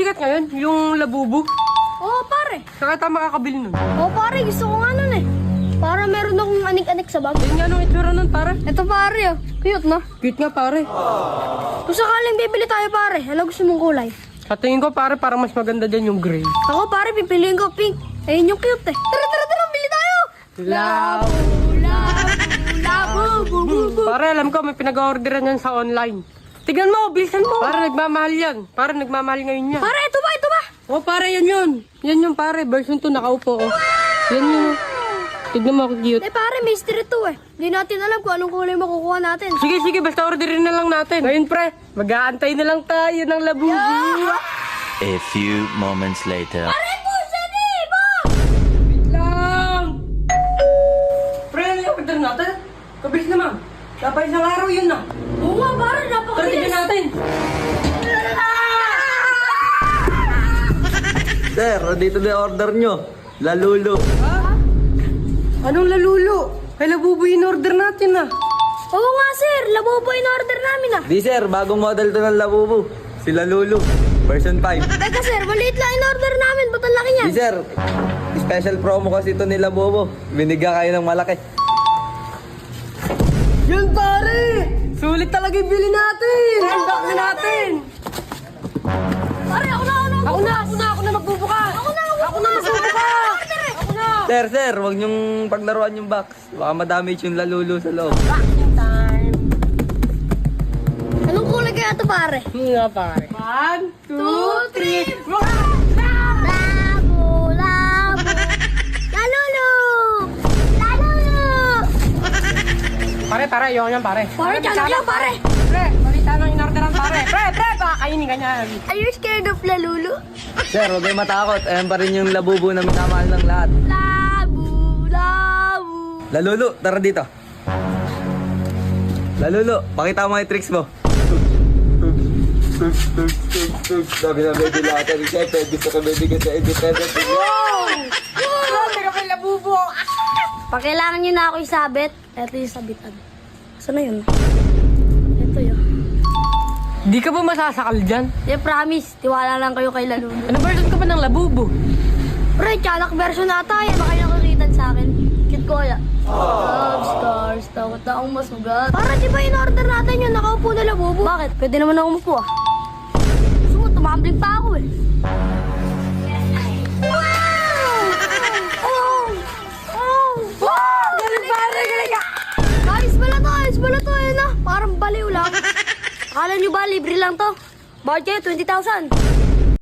sikat ngayon? Yung labubo? Oo, pare. Saka tayo makakabili nun. Oo, pare. Gusto ko nga nun eh. Para meron akong anik-anik sa bag. Yan nga nung itsura nun, pare. Ito, pare, oh. Cute, no? Cute nga, pare. Kung sakaling bibili tayo, pare, ano gusto mong kulay? Sa tingin ko, pare, parang mas maganda dyan yung gray. Ako, pare, pipiliin ko pink. Ayun yung cute eh. Tara, tara, tara, bili tayo! Labo, labo, bu. Pare, alam ko, may pinag-orderan yan sa online. Tignan mo, bilisan mo. Pare, nagmamahal yan. Pare, nagmamahal ngayon yan. Pare, ito ba, ito ba? Oh, pare, yan yun. Yan yung pare, version 2, nakaupo. Oh. Yan yun. Tignan mo ako cute. Eh, pare, mystery to eh. Hindi natin alam kung anong kulay makukuha natin. Sige, sige, basta orderin na lang natin. Ngayon, pre, mag-aantay na lang tayo ng labubu. A few moments later. Pare, pusa di ba? Wait lang. Pre, ano yung order natin? Kabilis naman. Dapat isang araw yun na. Oo nga, pare, Tara, napakabilis. tignan natin. Sir, dito na yung order nyo. Lalulo. Anong lalulo? Kay labubu in order natin ah. Oo nga, sir. Labubo in order namin ah. Di sir, bagong model to ng Labubu. Si Lalulo. Version 5. Teka, sir, maliit lang in order namin. Ba't ang laki niyan? Di sir, special promo kasi ito ni Labubu. Binigyan kayo ng malaki. Yun pare! Sulit talaga yung bili natin! Handak na natin! Pare, ako na. Ako na magbubukas! Ako na magbubukas! Ako na! Sir, wag niyong paglaruan yung box. Baka madamage yung Lalulo sa loob. Vacuum time! Anong kulay kaya ito, pare? Nga pare. 1, 2, 3! Labo, labo. Lalulo! Lalulo! Pare, ayoko niyan pare. Pare, challenge yan, pare. Pre, balita nang in-orderan pare. Pre, baka kainin ka niyan. Are you scared of lalulo? Sir, huwag kayong matakot. Ayan pa rin yung Labubu na minamahal ng lahat. Labo, labo. Lalulo, tara dito. Lalulo, pakita mo yung tricks mo. Sabi na baby lahat. Siyempre, gusto ko bibigyan sa independent. Teka pa labubo. Pag kailangan nyo na ako isabit, eto yung sabitan. Saan na yun? Ito yun. Di ka ba masasakal dyan? Di, promise. Tiwala lang kayo kay lalulo. Ano version ka ba ng labubo? Pre, tiyanak version nata. Yan, baka nakukitan sa akin. Cute ko kaya. Love scars, takot na akong masugat. Para di ba in-order natin yun? Nakaupo na labubo. Bakit? Pwede naman ako umupo ah. Gusto mo, tumambling pa ako eh. Wow! Oh! Oh! Wow! Galing pare, galing ka! Ayos pala to eh na. Parang baliw lang. Akala nyo ba, libre lang to? Bawat kayo, 20,000.